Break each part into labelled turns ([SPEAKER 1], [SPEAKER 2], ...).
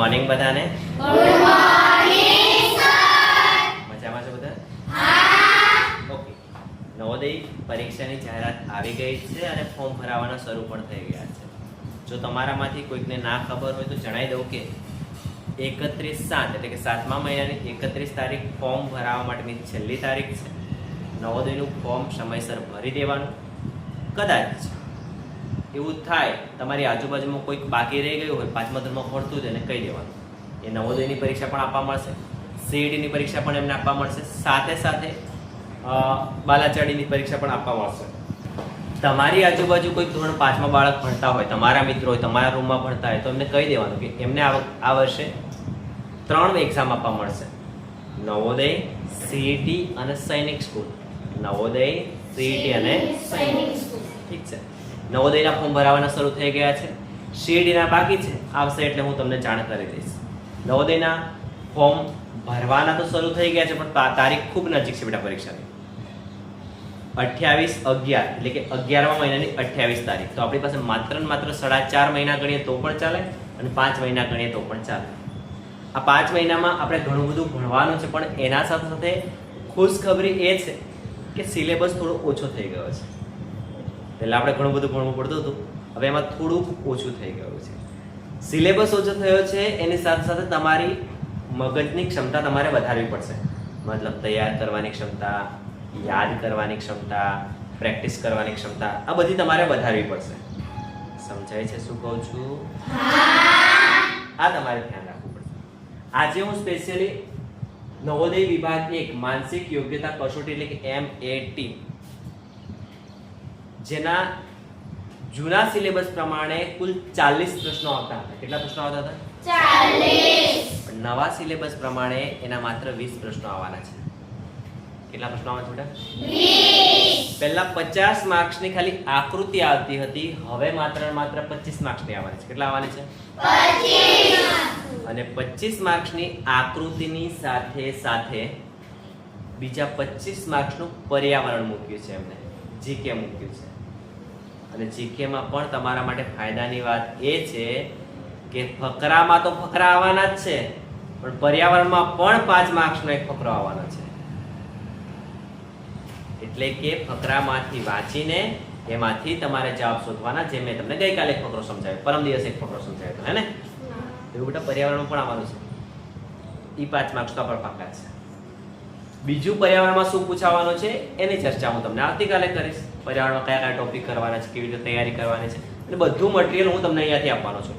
[SPEAKER 1] Morning બધાને.
[SPEAKER 2] Good morning sir.
[SPEAKER 1] મજામાં છો બધા? હા. ઓકે. નવોદય પરીક્ષાની જાહેરાત આવી ગઈ છે અને ફોર્મ ભરાવાના શરૂ પણ થઈ ગયા છે. જો તમારામાંથી કોઈકને ના ખબર હોય તો જણાવી દઉં કે 31/7 એટલે કે 7મા મહિનાની 31 તારીખ ફોર્મ ભરાવા માટેની છેલ્લી તારીખ છે. નવોદયનું ફોર્મ સમયસર ભરી દેવાનું. કદાચ એવું થાય તમારી આજુબાજુમાં કોઈક બાકી રહી ગયું હોય, 5મા ધોરણમાં ભણતું હોય, એને કહી દેવાનું. એ નવોદયની પરીક્ષા પણ આપવા મળશે, સીઈટીની પરીક્ષા પણ એમને આપવા મળશે, સાથે સાથે બાલાચાડીની પરીક્ષા પણ આપવા મળશે. તમારી આજુબાજુ કોઈક ધોરણ 5માં બાળક ભણતા હોય, તમારા મિત્રો હોય, તમારા રૂમમાં ભણતા હોય, તો એમને કહી દેવાનું કે એમને આ વર્ષે 3 એક્ઝામ આપવા મળશે: નવોદય, સીઈટી અને સૈનિક સ્કૂલ. નવોદય, સીઈટી અને સૈનિક સ્કૂલ. ઠીક છે. નવોદયના ફોર્મ ભરાવાના શરૂ થઈ ગયા છે. સીઈટીના બાકી છે, આવશે એટલે હું તમને જાણ કરી દઈશ. નવોદયના ફોર્મ ભરવાના તો શરૂ થઈ ગયા છે, પણ તારીખ ખૂબ નજીક છે બેટા પરીક્ષાની. 28/11 એટલે કે 11મા મહિનાની 28 તારીખ. તો આપણી પાસે માત્ર ને માત્ર 4.5 મહિના ગણીએ તો પણ ચાલે અને 5 મહિના ગણીએ તો પણ ચાલે. આ 5 મહિનામાં આપણે ઘણું બધું ભણવાનું છે, પણ એના સાથે સાથે ખુશખબરી એ છે કે સિલેબસ થોડો ઓછો થઈ ગયો છે. પહેલાં આપણે ઘણું બધું ભણવું પડતું હતું, હવે એમાં થોડુંક ઓછું થઈ ગયું છે. સિલેબસ ઓછો થયો છે, એની સાથે સાથે તમારી મગજની ક્ષમતા તમારે વધારવી પડશે. મતલબ તૈયાર કરવાની ક્ષમતા, યાદ કરવાની ક્ષમતા, પ્રેક્ટિસ કરવાની ક્ષમતા, આ બધી તમારે વધારવી પડશે. સમજાય છે શું કહું છું? આ તમારે ધ્યાન રાખવું પડશે. આજે હું સ્પેશિયલી નવોદય વિભાગ 1 માનસિક યોગ્યતા કસોટી એટલે કે MAT, જેના જૂના સિલેબસ પ્રમાણે કુલ 40 પ્રશ્નો આવતા હતા. કેટલા પ્રશ્નો આવતા હતા? 40. નવા સિલેબસ પ્રમાણે એના માત્ર 20 પ્રશ્નો આવવાના છે. કેટલા પ્રશ્નો આવવાના છે બેટા? 20. પહેલા 50 માર્ક્સની ખાલી આકૃતિ આવતી હતી, હવે માત્ર 25 માર્ક્સની આવવાની છે. કેટલા આવવાની છે? 25. અને 25 માર્ક્સની આકૃતિની સાથે સાથે બીજા 25 માર્ક્સનું પર્યાવરણ મૂક્યું છે એમને, જીકે મૂક્યું છે. અને જીકેમાં પણ તમારા માટે ફાયદાની વાત એ છે કે ફકરામાં તો ફકરા આવવાના જ છે, પણ પર્યાવરણમાં પણ 5 માર્ક્સનો એક ફકરો આવવાનો છે. એટલે કે ફકરામાંથી વાંચીને એમાંથી તમારે જવાબ શોધવાના. જે મેં તમને ગઈકાલે એક ફકરો સમજાવ્યો, પરમ દિવસે એક ફકરો સમજાવ્યો, હે ને? એવું બેટા પર્યાવરણ પણ આવવાનું છે. એ 5 માર્ક્સ તો પણ પાકા છે. બીજું પર્યાવરણમાં શું પૂછાવાનું છે એની ચર્ચા હું તમને આવતીકાલે કરીશ. પર્યાવરણમાં કયા કયા ટોપિક કરવાના છે, કેવી રીતે તૈયારી કરવાની છે, એટલે બધું મટીરિયલ હું તમને અહીંયાથી આપવાનો છું.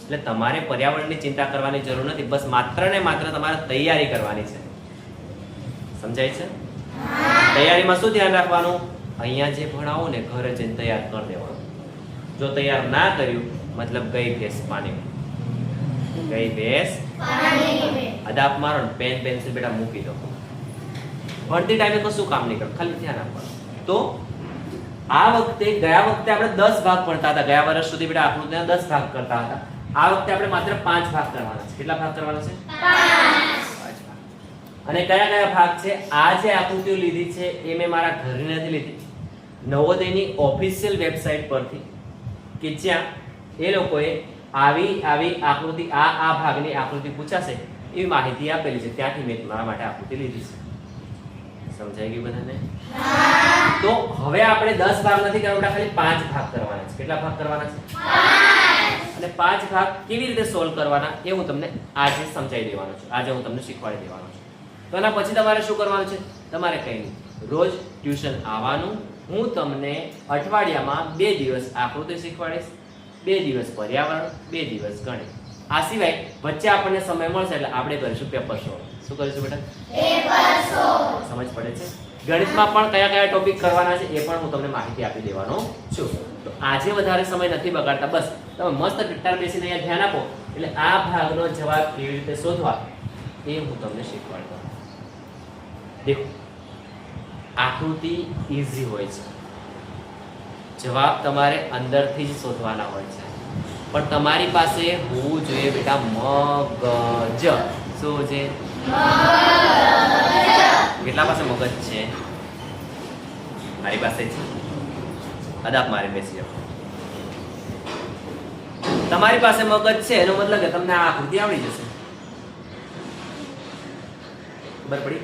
[SPEAKER 1] એટલે તમારે પર્યાવરણની ચિંતા કરવાની જરૂર નથી, બસ માત્ર ને માત્ર તમારે તૈયારી કરવાની છે. સમજાય છે? તૈયારીમાં શું ધ્યાન રાખવાનું? અહીંયા જે ભણાવો ને ઘરે જઈને તૈયાર કરી દેવાનું. જો તૈયાર ના કર્યું મતલબ ગઈ ભેંસ પાણીમાં. ગઈ ભેંસ પાણીમાં. અદાપ મારો ને પેન પેન્સિલ બેટા મૂકી દો. ભણતી ટાઈમે કશું કામ નહીં કરવું, ખાલી ધ્યાન આપવાનું. તો આ વખતે ગયા વખતે આપણે 10 ભાગ ભણતા હતા. ગયા વર્ષ સુધી બેટા આકૃતિના 10 ભાગ કરતા હતા. આ વખતે આપણે માત્ર 5 ભાગ કરવાના છે. કેટલા ભાગ કરવાના છે? 5 ભાગ. અને કયા કયા ભાગ છે? આ જે આકૃતિઓ લીધી છે એ મેં મારા ઘરે નથી લીધી, નવોદયની ઓફિશિયલ વેબસાઇટ પરથી, કે જ્યાં એ લોકોએ આવી આકૃતિ, આ ભાગની આકૃતિ પૂછાશે એવી માહિતી આપેલી છે. ત્યાંથી મેં તમારા માટે આકૃતિ લીધી છે. સમજાઈ ગયું બધાને? તો હવે આપણે 10 ભાગ નથી કરવાના, ખાલી 5 ભાગ કરવાના છે. કેટલા ભાગ કરવાના છે? 5. અને 5 ભાગ કેવી રીતે સોલ્વ કરવાના એ હું તમને આજે સમજાવી દેવાનો છું, આજે હું તમને શીખવાડી દેવાનો છું. તો એના પછી તમારે શું કરવાનું છે? તમારે કંઈ નહીં, રોજ ટ્યુશન આવવાનું. હું તમને અઠવાડિયામાં 2 દિવસ આકૃતિ શીખવાડીશ, 2 દિવસ પર્યાવરણ, 2 દિવસ ગણિત. આ સિવાય વચ્ચે આપણને સમય મળશે એટલે આપણે કરીશું પેપર સોલ્વ. શું કરીશું બેટા? Paper solve. સમજ પડે છે? ગણિતમાં પણ કયા કયા ટોપિક કરવાના છે એ પણ હું તમને માહિતી આપી દેવાનો છું. તો આજે વધારે સમય નથી બગાડતા, બસ તમે મસ્ત પિટ્ટાર બેસીને અહીંયા ધ્યાન આપો એટલે આ ભાગનો જવાબ કેવી રીતે શોધવા એ હું તમને શીખવાડતો. દેખો, આકૃતિ ઈઝી હોય છે, જવાબ તમારે અંદરથી જ શોધવાના હોય છે, પણ તમારી પાસે હોવું જોઈએ બેટા મગજ. શું છે? કેટલા પાસે મગજ છે? મારી પાસે છે. અદાપ મારી બેસી જાઓ. તમારી પાસે મગજ છે એનો મતલબ કે તમને આ આકૃતિ આવડી જશે. ખબર પડી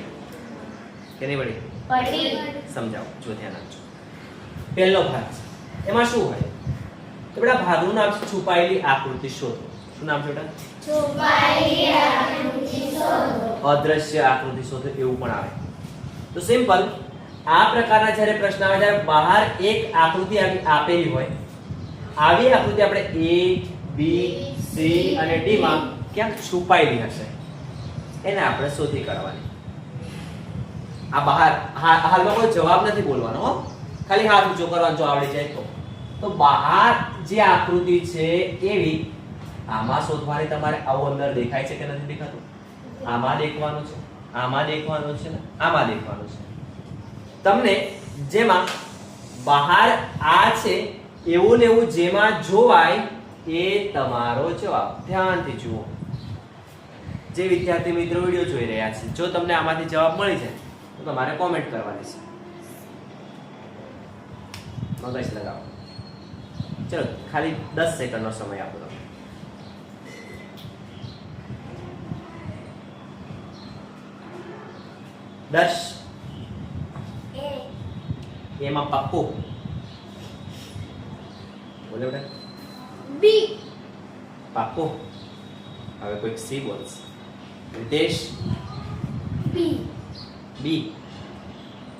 [SPEAKER 1] કે નહીં પડી?
[SPEAKER 2] પડી.
[SPEAKER 1] સમજાવો, જો ધ્યાન આપજો. પહેલો ભાગ છે, એમાં શું હોય તો બેટા ભાગનું નામ છે છુપાયેલી આકૃતિ શોધો. શું નામ છે બેટા?
[SPEAKER 2] છુપાયેલી આકૃતિ શોધો.
[SPEAKER 1] અદ્રશ્ય આકૃતિ શોધો એવું પણ આવે. તો સિમ્પલ, આ પ્રકારના જ્યારે પ્રશ્ન આવે ત્યારે બહાર એક આકૃતિ આપેલી હોય, આવી આકૃતિ આપણે A, B, C અને D માં ક્યાંક છુપાયેલી હશે, એને આપણે શોધી કાઢવાની. આ બહાર હાલમાં કોઈ જવાબ નથી બોલવાનો હો, ખાલી હાથ ઊંચો કરવાનો જો આવડી જાય તો. તો બહાર જે આકૃતિ છે એવી આમાં શોધવાની. તમારે આવું અંદર દેખાય છે કે નથી દેખાતું? આમાં દેખવાનું છે, આમાં દેખવાનું છે ને આમાં દેખવાનું છે. તમને જેમાં બહાર આ છે એવું ને એવું જેમાં જોવાય એ તમારો જવાબ. ધ્યાનથી જુઓ. જે વિદ્યાર્થી મિત્રો વિડિયો જોઈ રહ્યા છે, જો તમને આમાંથી જવાબ મળી જાય તો તમારે કોમેન્ટ કરવાની છે. મગજ લગાવો. ચલો ખાલી 10 સેકન્ડનો સમય આપો તમે. દસ. એમાં પાક્કું બોલે બેટા.
[SPEAKER 2] બી.
[SPEAKER 1] પાક્કું. હવે કોઈક સી બોલશે. રીતેશ.
[SPEAKER 2] બી.
[SPEAKER 1] બી.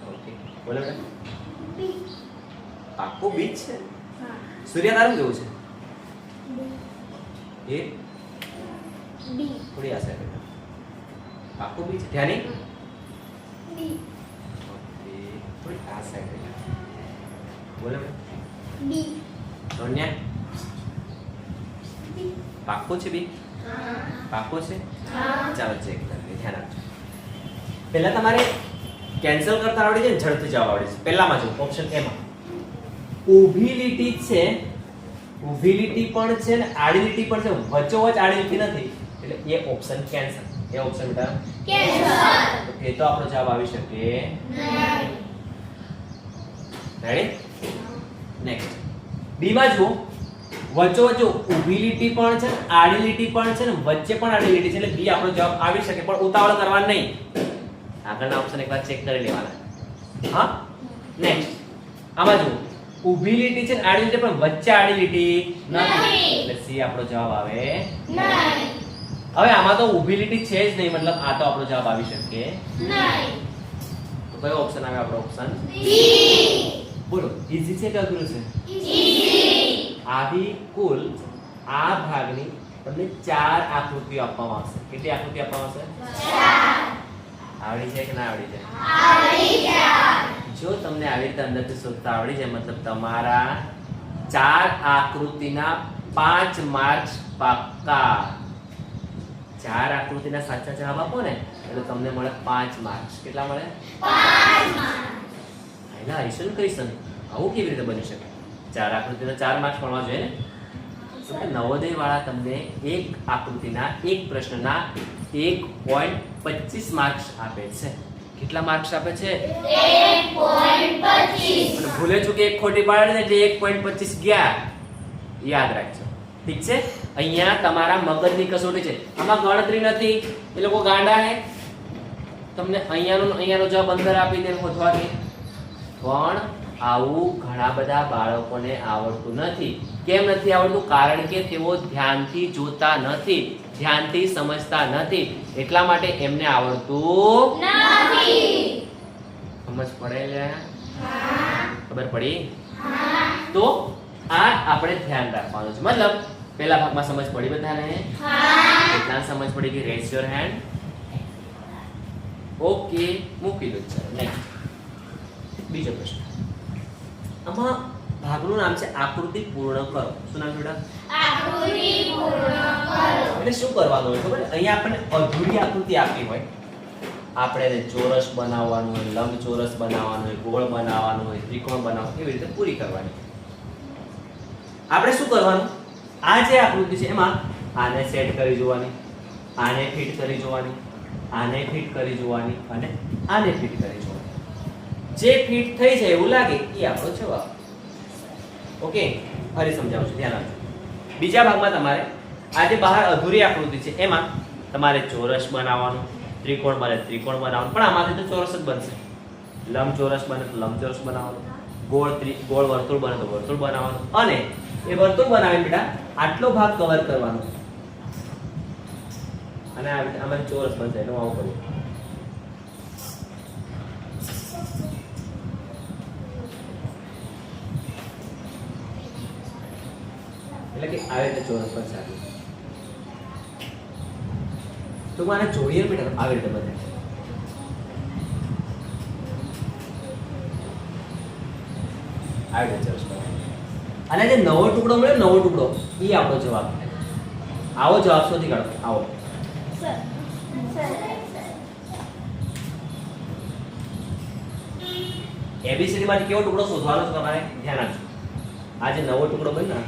[SPEAKER 1] ઓકે બોલે બેટા.
[SPEAKER 2] બી.
[SPEAKER 1] પાક્કું બી જ છે.
[SPEAKER 2] હા.
[SPEAKER 1] સૂર્ય તારું કેવું છે? એ
[SPEAKER 2] બી.
[SPEAKER 1] થોડી આ સાઈડ બેટા. પાક્કું બી છે. ધ્યાની.
[SPEAKER 2] બી.
[SPEAKER 1] ઓકે થોડી આ સાઈડ બેટા. બોલે બેટા.
[SPEAKER 2] બી.
[SPEAKER 1] સોન્યા
[SPEAKER 2] બી.
[SPEAKER 1] પાક્કું છે બી?
[SPEAKER 2] હા.
[SPEAKER 1] પાક્કું છે?
[SPEAKER 2] હા.
[SPEAKER 1] ચાલો ચેક કરીએ. ધ્યાન આપજો. પહેલા તમારે કેન્સલ કરતા આવડી જાય ને ઝડપથી જવાબ આવડે છે. પહેલામાં જો ઓપ્શન એ માં ઊભી લીટી છે, ઊભી લીટી પણ છે ને આડી લીટી પણ છે, વચ્ચોવચ આડી લીટી નથી, એટલે એ ઓપ્શન કેન્સલ. એ ઓપ્શન બેટા
[SPEAKER 2] કેન્સલ.
[SPEAKER 1] એ તો આપણો જવાબ આવી શકે
[SPEAKER 2] નહીં.
[SPEAKER 1] રેડી? નેક્સ્ટ બી માં જુઓ, વચ્ચોવચ ઊભી લીટી પણ છે, આડી લીટી પણ છે ને વચ્ચે પણ આડી લીટી છે, એટલે બી આપણો જવાબ આવી શકે, પણ ઉતાવળ કરવાનો નહીં. આગળના ઓપ્શન એકવાર ચેક કરી લેવાના. હા નેક્સ્ટ આમાં જુઓ, ઊભી લીટી છે ને આડી લીટી પણ વચ્ચે આડી લીટી નથી, એટલે સી આપણો જવાબ આવે.
[SPEAKER 2] નહીં.
[SPEAKER 1] હવે આમાં તો ઊભી લીટી છે જ નહીં, મતલબ આ તો આપણો જવાબ આવી શકે.
[SPEAKER 2] નહીં.
[SPEAKER 1] તો કયો ઓપ્શન આવે આપણો? Option
[SPEAKER 2] B.
[SPEAKER 1] બોલો. ઈઝી છે કે અઘરું છે?
[SPEAKER 2] ઈઝી.
[SPEAKER 1] આવી કુલ આ ભાગની તમને 4 આકૃતિઓ આપવામાં આવશે. કેટલી આકૃતિ આપવામાં આવશે?
[SPEAKER 2] 4.
[SPEAKER 1] આવડી જાય કે ના આવડી જાય?
[SPEAKER 2] આવડી જાય.
[SPEAKER 1] જો તમને આવી રીતે અંદરથી શોધતા આવડી જાય, મતલબ તમારા 4 આકૃતિના 5 માર્ક્સ પાક્કા. 4 આકૃતિના સાચા જવાબ આપો ને એટલે તમને મળે 5 માર્ક્સ. કેટલા મળે?
[SPEAKER 2] 5 માર્ક.
[SPEAKER 1] આયલા હરીશન કરીશન આવું કેવી રીતે બની શકે? 4 આકૃતિના 4 માર્ક્સ મળવા જોઈએ ને. તો કે નવોદય વાળા તમને એક આકૃતિના એક પ્રશ્નના 1.25 માર્ક્સ આપે છે. કેટલા માર્ક્સ આપે છે?
[SPEAKER 2] 1.25.
[SPEAKER 1] અને ભૂલે ચૂકે એક ખોટી પાડે ને એટલે 1.25 ગયા. યાદ રાખજો. ઠીક છે? અહીંયા તમારા મગજની કસોટી છે. આમાં ગણતરી નથી. એ લોકો ગાંડા હે. તમને અહીંયાનો જવાબ અંદર આપી દે શોધવાની. પણ આવું ઘણા બધા બાળકોને આવડતું નથી. કેમ નથી આવડતું? કારણ કે તેઓ ધ્યાનથી જોતા નથી, ધ્યાનથી સમજતા નથી, એટલા માટે એમને આવડતું
[SPEAKER 2] નથી.
[SPEAKER 1] સમજ પડે લે?
[SPEAKER 2] હા.
[SPEAKER 1] ખબર પડી?
[SPEAKER 2] હા.
[SPEAKER 1] તો આ આપણે ધ્યાન રાખવાનું છે. મતલબ પહેલા ભાગમાં સમજ પડી બધાને?
[SPEAKER 2] હા.
[SPEAKER 1] કેટલા સમજ પડી ગઈ? Rays your hand. ઓકે મૂકી દો. ચાલો નેક્સ્ટ બીજો પ્રશ્ન. આમાં ભાગનું નામ છે આકૃતિ પૂર્ણ કરો. શું નામ છે બેટા?
[SPEAKER 2] આકૃતિ પૂર્ણ કરો.
[SPEAKER 1] એટલે શું કરવાનું હોય ખબર? અહીંયા આપણને અધૂરી આકૃતિ આપી હોય, આપણે એને ચોરસ બનાવવાનું હોય, લંબચોરસ બનાવવાનું હોય, ગોળ બનાવવાનું હોય, ત્રિકોણ બનાવવાનું, એવી રીતે પૂરી કરવાની. આપણે શું કરવાનું? આ જે આકૃતિ છે એમાં આને સેટ કરી જોવાની, આને ફિટ કરી જોવાની, આને ફિટ કરી જોવાની અને આને ફિટ કરી જોવાની. જે ફિટ થઈ જાય એવું લાગે એ આપણો જવાબ. ઓકે ફરી સમજાવું છું, ધ્યાન રાખજો. બીજા ભાગમાં તમારે આ જે બહાર અધૂરી આકૃતિ છે એમાં તમારે ચોરસ બનાવવાનું, ત્રિકોણ બને ત્રિકોણ બનાવવાનું, પણ આમાંથી તો ચોરસ જ બનશે. લંબચોરસ બને તો લંબચોરસ બનાવવાનું, ગોળ વર્તુળ બને તો વર્તુળ બનાવવાનું, અને એ વર્તુળ બનાવીને બેટા આટલો ભાગ કવર કરવાનો, અને આમાં ચોરસ બનશે એટલે આવું કરવું. એટલે કે આવી રીતે ચોરસ બનશે. તો મને જોઈએ બેટા આવી રીતે બને. આવી રીતે ચોરસ બને. અને જે નવો ટુકડો મળ્યો, નવો ટુકડો એ આપણો જવાબ. આવો જવાબ શોધી કાઢો. આવો એબીસીડી માંથી કેવો ટુકડો શોધવાનો છે તમારે ધ્યાન આપજો. આ જે નવો ટુકડો બન્યો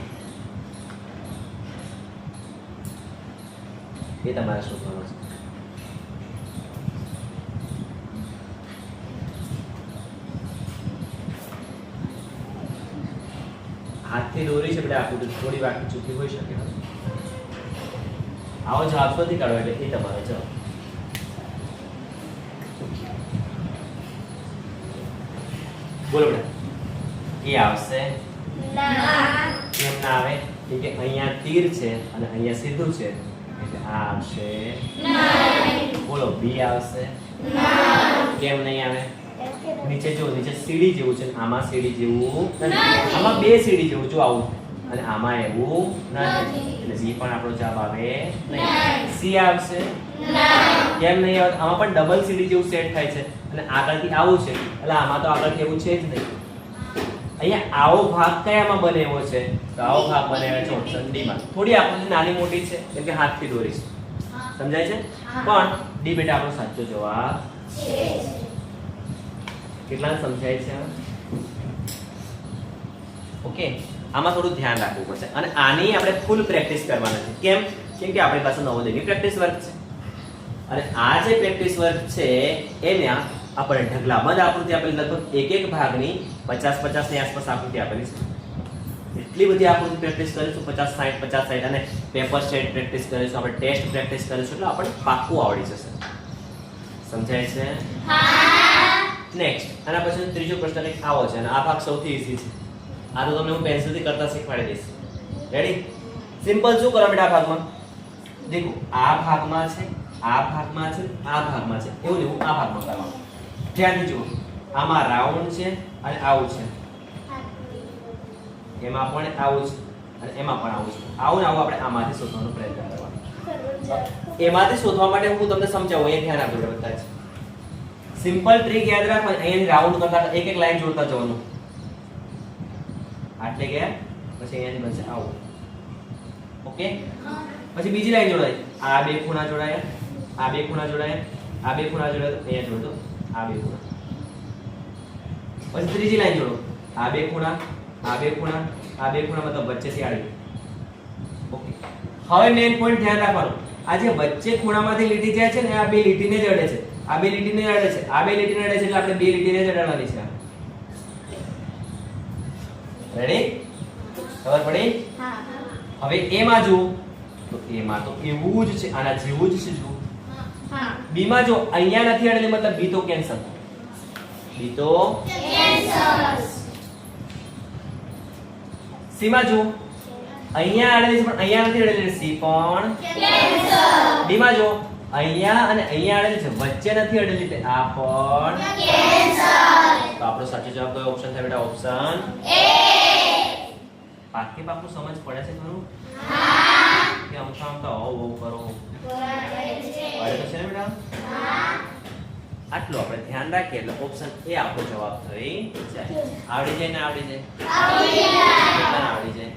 [SPEAKER 1] એ તમારે શોધવાનો છે. હાથથી દોરી છે બેટા આખું થોડી વાર ચૂકી હોઈ શકે. આવો જવાબ શોધી કાઢો એટલે એ તમારો જવાબ. બોલો બેટા એ આવશે કેમ ના આવે? કેમ કે અહીંયા તીર છે અને અહીંયા સીધું છે એટલે આ આવશે. બોલો બી આવશે. કેમ નહીં આવે? નીચે જો નીચે સીડી જેવું છે, આમાં સીડી જેવું નથી, આમાં બે સીડી જેવું જો આવું, અને આમાં એવું નથી એટલે સી પણ આપણો જવાબ આવે નહીં. સી આવશે. કેમ નહીં આવે? આમાં પણ ડબલ સીડી જેવું સેટ થાય છે અને આગળથી આવું છે એટલે આમાં તો આગળથી એવું છે જ નહીં. અહીંયા આવો ભાગ કયામાં બને એવો છે? તો આવો ભાગ બને એવો છે ઓપ્શન ડી માં. થોડી આકૃતિ નાની મોટી છે કેમ કે હાથથી દોરી છે, સમજાય છે? પણ ડી બેટા આપણો સાચો જવાબ છે. કેટલા સમજાય છે? ઓકે, આમાં થોડું ધ્યાન રાખવું પડશે અને આની આપણે ફૂલ પ્રેક્ટિસ કરવાના છે. કેમ? કેમ કે આપણી પાસે નવોદયની પ્રેક્ટિસ વર્ક છે અને આ જે પ્રેક્ટિસ વર્ક છે એમાં આપણે ઢગલાબંધ આકૃતિ આપેલી, લગભગ એક એક ભાગની 50-50 ની આસપાસ આકૃતિ આપેલી છે. એટલી બધી આકૃતિ પ્રેક્ટિસ કરીશું, 50-60 અને પેપર સ્ટેટ પ્રેક્ટિસ કરીશું, આપણે ટેસ્ટ પ્રેક્ટિસ કરીશું એટલે આપણે પાક્કું આવડી જશે. સમજાય છે? નેક્સ્ટ આના પછી ત્રીજો પ્રશ્ન એક આવો છે અને આ ભાગ સૌથી ઈઝી છે. આ તો તમને હું પેન્સિલથી કરતા શીખવાડી દઈશ. રેડી? સિમ્પલ. શું કરો બેટા આ ભાગમાં? દેખો આ ભાગમાં છે, આ ભાગમાં છે, આ ભાગમાં છે, એવું નહીં, આ ભાગમાં કરવાનું. ધ્યાનથી જુઓ, આમાં રાઉન્ડ છે અને આવું છે, એમાં પણ આવું છે અને એમાં પણ આવું છે. આવું ને આવું આપણે આમાંથી શોધવાનો પ્રયત્ન કરવાનો. એમાંથી શોધવા માટે હું તમને સમજાવું, એ ધ્યાન આપજો બધા જ. સિમ્પલ ટ્રીક યાદ રાખવાની. અહીંયા રાઉન્ડ કરતા એક એક લાઈન જોડતા જવાનું. આટલે ગયા પછી અહીંયાથી બનશે આવું. ઓકે, પછી બીજી લાઈન જોડાય. આ બે ખૂણા જોડાયા, આ બે ખૂણા જોડાયા, આ બે ખૂણા જોડાયા, અહીંયા જોડો આ બે ખૂણા. પછી ત્રીજી લાઈન જોડો. આ બે ખૂણા, આ બે ખૂણા, આ બે ખૂણા, મતલબ વચ્ચેથી આડી. ઓકે, હવે મેઈન પોઈન્ટ ધ્યાન રાખવાનું. આ જે વચ્ચે ખૂણામાંથી લીટી જાય છે ને આ બે લીટીને જ અડે છે. આ બે લીટીને અડે છે, આ બે લીટીને અડે છે એટલે આપણે બે લીટીને જ અડાડવાની છે. રેડી? ખબર પડી? હવે એમાં જો તો એમાં તો એવું જ છે, આના જેવું જ છે. જો બી માં જો અહીંયા નથી અડેલી મતલબ બી તો કેન્સલ. બી તો કેન્સલ. સી માં જો અહીંયા અડેલી છે પણ અહીંયા નથી અડેલી, સી પણ કેન્સલ. ડી માં જો અહીંયા અને અહીંયા અડેલી છે, વચ્ચે નથી અડેલી એટલે આ પણ કેન્સલ. તો આપણો સાચો જવાબ કયો ઓપ્શન થાય બેટા? Option A. પાકી પાકું સમજ પડે છે ખરું? હા. કે આમ તો ઓ કરો પડે છે ને બેટા? હા. આટલું આપણે ધ્યાન રાખીએ એટલે ઓપ્શન એ આપણો જવાબ થઈ જાય. આવડી જાય ને? આવડી જાય. આવડી જાય. કેટલા આવડી જાય?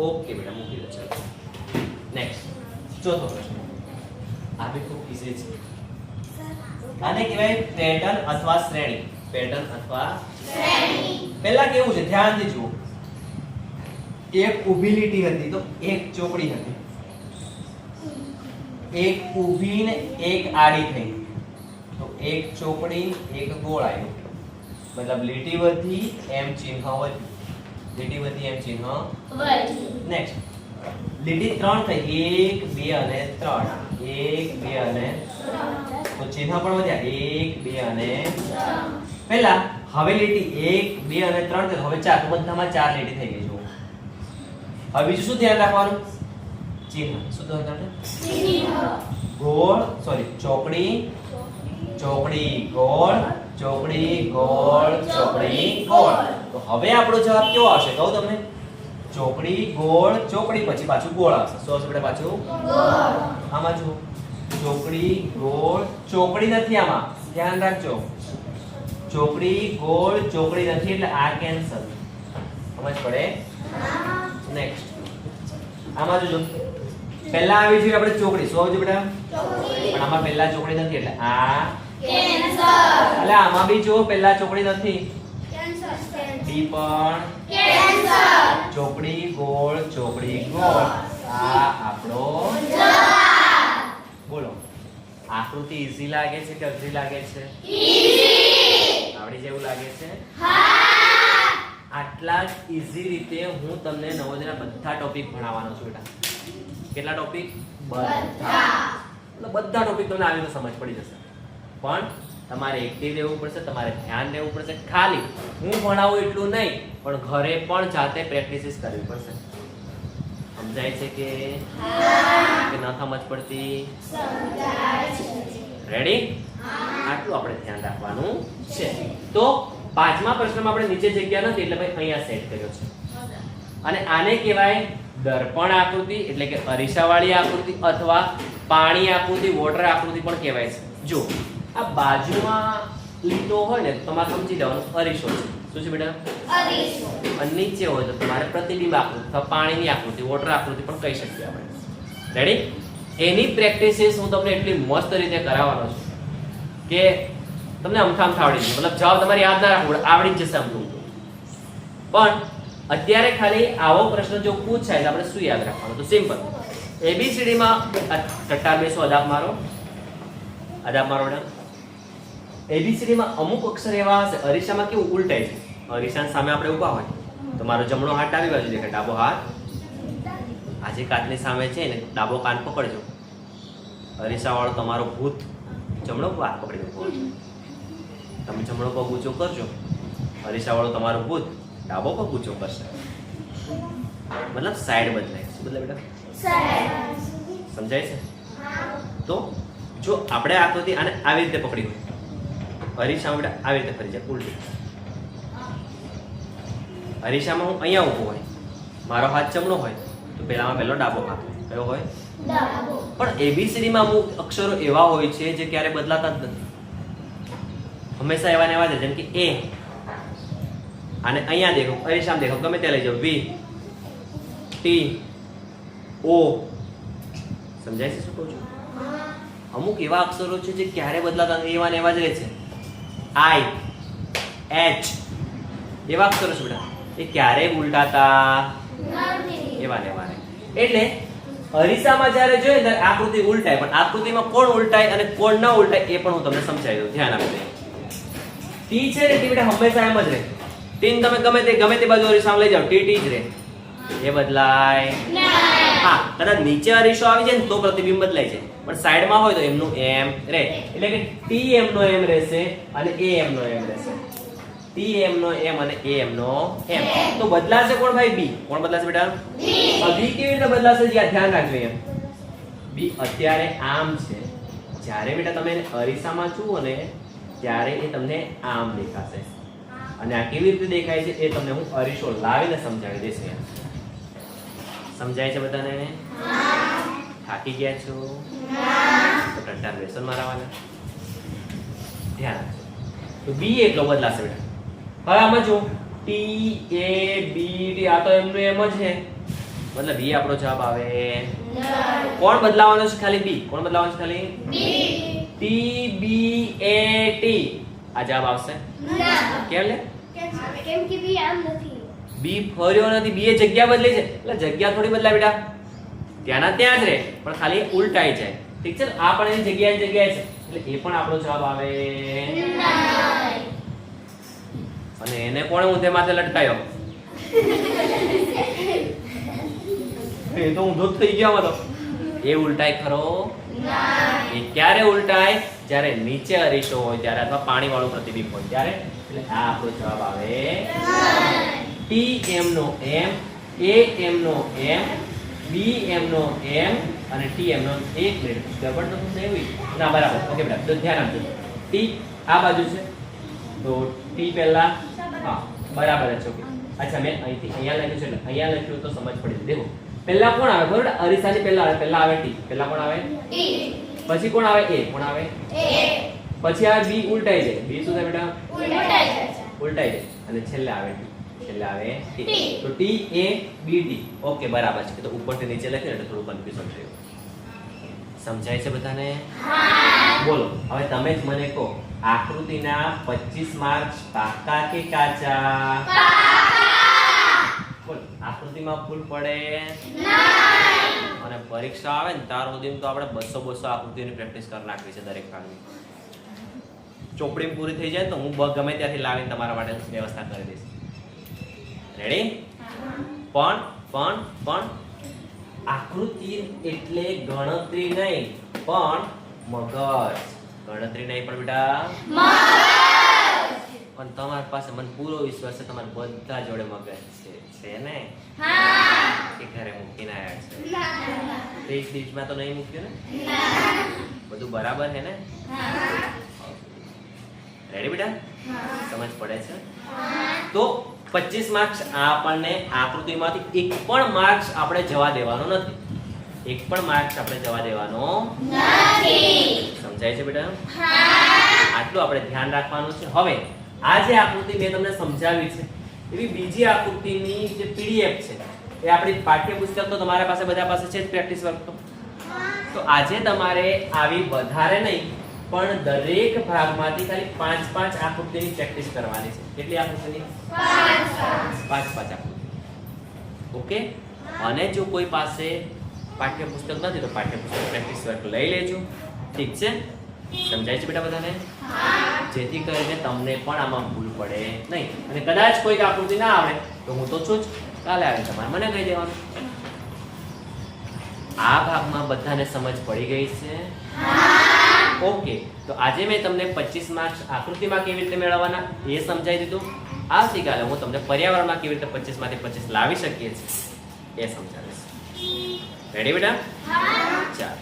[SPEAKER 1] ઓકે બેટા, મૂકી દો. ચાલો નેક્સ્ટ ચોથો પ્રશ્ન. આ બી ખૂબ ઈઝી છે. આને કહેવાય પેટર્ન અથવા શ્રેણી. પેટર્ન અથવા શ્રેણી. પહેલા કેવું છે ધ્યાનથી જુઓ. એક ઊભી લીટી હતી તો એક ચોકડી હતી, એક ઊભી ને એક આડી થઈ તો એક ચોકડી એક ગોળ આવ્યું, મતલબ લીટી વધી એમ ચિહ્ન વધ્યું. લીટી વધી એમ ચિહ્ન
[SPEAKER 2] વધી
[SPEAKER 1] નેક્સ્ટ લીટી 3 થઈ 1 2 અને 3 1 2 અને તો ચિહ્ન પણ વધ્યા 1 2 અને પહેલા હવે લીટી 1 2 અને 3 છે હવે 4 તો બધામાં 4 લીટી થઈ ગઈ છે હવે બીજું શું ધ્યાન રાખવાનું ચિહ્ન શું ધ્યાન રાખવાનું ગોળ સોરી ચોકડી ચોકડી ગોળ ચોકડી ગોળ ચોકડી ગોળ તો હવે આપણો જવાબ કેવો આવશે કહું તમને ચોકડી ગોળ ચોકડી પછી પાછું ગોળ આવશે શું આવશે બેટા પાછું આમાં જુઓ ચોકડી ગોળ ચોકડી નથી આમાં ધ્યાન રાખજો ચોકડી ગોળ ચોકડી નથી એટલે આ કેન્સલ સમજ પડે નેક્સ્ટ આમાં જોજો પહેલા આવી જોઈએ આપણે ચોકડી શું આવજો બેટા પણ આમાં પહેલા ચોકડી નથી એટલે આ
[SPEAKER 2] કેન્સલ
[SPEAKER 1] એટલે આમાં બી જો પહેલા ચોકડી નથી
[SPEAKER 2] કેન્સલ
[SPEAKER 1] ડી પણ
[SPEAKER 2] કેન્સલ
[SPEAKER 1] ચોકડી ગોળ આ આપણો બોલો આકૃતિ ઈઝી લાગે છે કે અઘરી લાગે છે
[SPEAKER 2] ઈઝી
[SPEAKER 1] આવડી જેવું લાગે છે
[SPEAKER 2] હા
[SPEAKER 1] આટલા જ ઈઝી રીતે હું તમને નવોદયના બધા ટોપિક ભણાવવાનો છું બેટા કેટલા ટોપિક બધા ટોપિક તમને આવી રીતે સમજ પડી જશે પણ તમારે એક્ટિવ રહેવું પડશે તમારે ધ્યાન દેવું પડશે ખાલી હું ભણાવું એટલું નહીં પણ ઘરે પણ જાતે પ્રેક્ટિસ કરવી પડશે સમજાય છે કે ન સમજ પડતી રેડી આટલું આપણે ધ્યાન રાખવાનું છે તો પાંચમા પ્રશ્નમાં આપણે નીચે જગ્યા નથી એટલે ભાઈ અહીંયા સેટ કર્યો છે અને આને કહેવાય દર્પણ આકૃતિ એટલે કે અરીસાવાળી આકૃતિ અથવા પાણી આકૃતિ વોટર આકૃતિ પણ કહેવાય છે જો આ બાજુમાં લીટો હોય ને તો તમારે સમજી લેવાનું અરીસો છે શું છે બેટા
[SPEAKER 2] અરીસો
[SPEAKER 1] અને નીચે હોય તો તમારે પ્રતિબિંબ આકૃતિ અથવા પાણીની આકૃતિ વોટર આકૃતિ પણ કહી શકીએ આપણે રેડી એની પ્રેક્ટિસિસ હું તમને એટલી મસ્ત રીતે કરાવવાનો છું કે તમને અમથામ આવડી જશે મતલબ જવાબ તમારે યાદ ના રાખવો આવડી જ જશે અમથું પણ અત્યારે ખાલી આવો પ્રશ્ન જો પૂછાય તો આપણે શું યાદ રાખવાનું તો સિમ્પલ એબીસીડી માં ટટ્ટાર બેસો અદાબ મારો બેટા એબીસીડી માં અમુક અક્ષર એવા હશે અરીસામાં કેવું ઉલટાય છે અરીસાની સામે આપણે ઊભા હોય તો મારો જમણો હાથ ડાબી બાજુ દેખાય ડાબો હાથ આજે કાચની સામે છે ને ડાબો કાન પકડજો અરીસા વાળો તમારો ભૂત જમણો હાથ પકડી ઊભો છે તમે જમણો પગ ઊંચો કરજો અરીસા વાળો તમારો ભૂત ડાબો પગ ઊંચો કરશે મતલબ સાઈડ બદલાય શું બદલાય બેટા સમજાય છે તો જો આપણે આકૃતિ આને આવી રીતે પકડી હોય અરીસામાં બેટા આવી રીતે ફરી જાય ઉલટી અરીસામાં હું અહીંયા ઊભો હોય મારો હાથ જમણો હોય તો પહેલામાં પહેલો ડાબો હાથ કયો હોય પણ એબીસીડી માં અમુક અક્ષરો એવા હોય છે જે ક્યારે બદલાતા જ નથી હંમેશા એવા ને એવા જ જેમ કે એ અને અહીંયા દેખો અરીસામાં દેખો ગમે તે લઈ જાઓ વી ટી ઓ સમજાય છે શું કહું છું અમુક એવા અક્ષરો છે જે ક્યારે બદલાતા નથી એવા ને એવા જ રહે છે આઈ એચ એવા અક્ષરો છે બેટા એ ક્યારેય ઉલટાતા એવા ને એવા એટલે અરીસામાં જ્યારે જોઈએ ત્યારે આકૃતિ ઉલટાય પણ આકૃતિમાં કોણ ઉલટાય અને કોણ ન ઉલટાય એ પણ હું તમને સમજાવી દઉં ધ્યાન આપી દઉં ટી છે ને ટી બેટા હંમેશા એમ જ રહે ટીન તમે ગમે તે બાજુ અરીસામાં લઈ જાઓ ટી ટી જ રહે એ બદલાય હા કદાચ નીચે અરીસો આવી જાય ને તો પ્રતિબિંબ બદલાય છે પણ સાઈડમાં હોય તો એમનું એમ રહે એટલે કે ટી એમનો એમ રહેશે અને એ એમનો એમ રહેશે ટી એમનો એમ અને એ એમનો એમ તો બદલાશે કોણ ભાઈ બી કોણ બદલાશે બેટા બી કેવી રીતે બદલાશે ધ્યાન રાખજો એમ બી અત્યારે આમ છે જ્યારે બેટા તમે અરીસામાં જુઓ ને ત્યારે એ તમને આમ દેખાશે અને આ કેવી રીતે દેખાય છે એ તમને હું અરીસો લાવીને સમજાવી દઈશ સમજાય છે બધાને થાકી ગયા છો તો ટટ્ટાર બેસન મારવાના ધ્યાન રાખજો તો બી એટલો બદલાશે બેટા હવે આમાં જો ટી એ બી ટી આ તો એમનું એમ જ છે મતલબ બી આપણો જવાબ આવે કોણ બદલાવાનો છે ખાલી બી કોણ બદલાવાનો છે ખાલી ટી બી એ ટી આ જવાબ આવશે કેમ લે
[SPEAKER 2] કેમ કે બી આમ નથી
[SPEAKER 1] બી ફર્યો નથી બી એ જગ્યા બદલી છે એટલે જગ્યા થોડી બદલાય બેટા ત્યાંના ત્યાં જ રહે પણ ખાલી ઉલટાઈ જાય ઠીક છે આ પણ એની જગ્યાએ છે એટલે એ પણ આપણો જવાબ આવે અને એને કોણે ઊંધે માથે લટકાયો એ તો ઊંધો જ થઈ ગયો આમાં તો. એ ઉલટાય ખરો? એ ક્યારે ઉલટાય? જ્યારે નીચે અરીસો હોય ત્યારે અથવા પાણી વાળું પ્રતિબિંબ હોય ત્યારે. એટલે આ આપણો જવાબ આવે TM નો M, AM નો M, BM નો M અને TM નો 1 મિનિટ. ગડબડ તો થશે એવી? ના બરાબર. ઓકે બેટા, તો ધ્યાન આપજો. T આ બાજુ છે તો T પહેલા હા બરાબર છે. ઓકે અચ્છા મેં અહીંથી અહીંયા લખ્યું છે એટલે અહીંયા લખ્યું તો સમજ પડી જશે. દેખો પહેલા કોણ આવે બરોબર? અરીસાની પહેલા આવે. પહેલા આવે T. પહેલા કોણ આવે? પછી કોણ આવે? A. કોણ આવે? પછી આવે B. ઉલટાઈ જાય. B શું થાય બેટા? ઉલટાઈ જાય. અને છેલ્લે આવે T. છેલ્લે આવે T. તો T A B T. Okay બરાબર છે. તો ઉપરથી નીચે લખ્યું એટલે થોડું કન્ફ્યુઝન થયું. સમજાય છે બધાને? બોલો હવે તમે જ મને કહો આકૃતિના 25 માર્ક્સ પાકા કે કાચા? બોલો આકૃતિમાં ભૂલ પડે અને પરીક્ષા આવે ને ત્યાર સુધી તો આપણે 200 આકૃતિઓની પ્રેક્ટિસ કરી નાખવી છે દરેક ભાગની. ચોપડી પૂરી થઈ જાય તો હું ગમે ત્યાંથી લાવીને તમારા માટે વ્યવસ્થા કરી દઈશ. રેડી? પણ આકૃતિ એટલે ગણતરી નહીં પણ મગજ. ગણતરી નહીં પણ બેટા પણ તમારી પાસે મને પૂરો વિશ્વાસ છે તમારા બધા જોડે મગજ છે ને? કે ઘરે મૂકીને આવ્યા છે? 30 દિવસમાં તો નહીં મૂક્યું ને? બધું બરાબર છે ને? રેડી બેટા? સમજ પડે છે? તો 25 માર્ક્સ આપણને આકૃતિમાંથી એક પણ માર્ક્સ આપણે જવા દેવાનો નથી. એક પણ માર્ક્સ આપણે જવા દેવાનો નથી. સમજાય છે બેટા? આટલું આપણે ધ્યાન રાખવાનું છે. હવે આ જે આકૃતિ મેં તમને સમજાવી છે એવી બીજી આકૃતિની જે PDF છે એ આપણી પાઠ્યપુસ્તક તો તમારા પાસે બધા પાસે છે જ પ્રેક્ટિસ વર્ક તો આજે તમારે આવી વધારે નહીં પણ દરેક ભાગમાંથી ખાલી 5 આકૃતિની પ્રેક્ટિસ કરવાની છે. કેટલી આકૃતિની? 5 આકૃતિ. ઓકે? અને જો કોઈ પાસે પાઠ્યપુસ્તક નથી તો પાઠ્યપુસ્તક પ્રેક્ટિસ વર્ક લઈ લેજો. ઠીક છે? સમજાય છે બેટા બધાને? જેથી કરીને તમને પણ આમાં ભૂલ પડે નહીં. અને કદાચ કોઈક આકૃતિ ના આવડે તો હું તો છું જ, કાલે આવે તમારે મને કહી દેવાનું. આ ભાગમાં બધાને સમજ પડી ગઈ છે? ઓકે, તો આજે મેં તમને 25 માર્ક્સ આકૃતિમાં કેવી રીતે મેળવવાના એ સમજાવી દીધું. આવતીકાલે હું તમને પર્યાવરણમાં કેવી રીતે 25 માંથી 25 લાવી શકીએ છીએ એ સમજાવીશ. રેડી બેટા? ચાલો.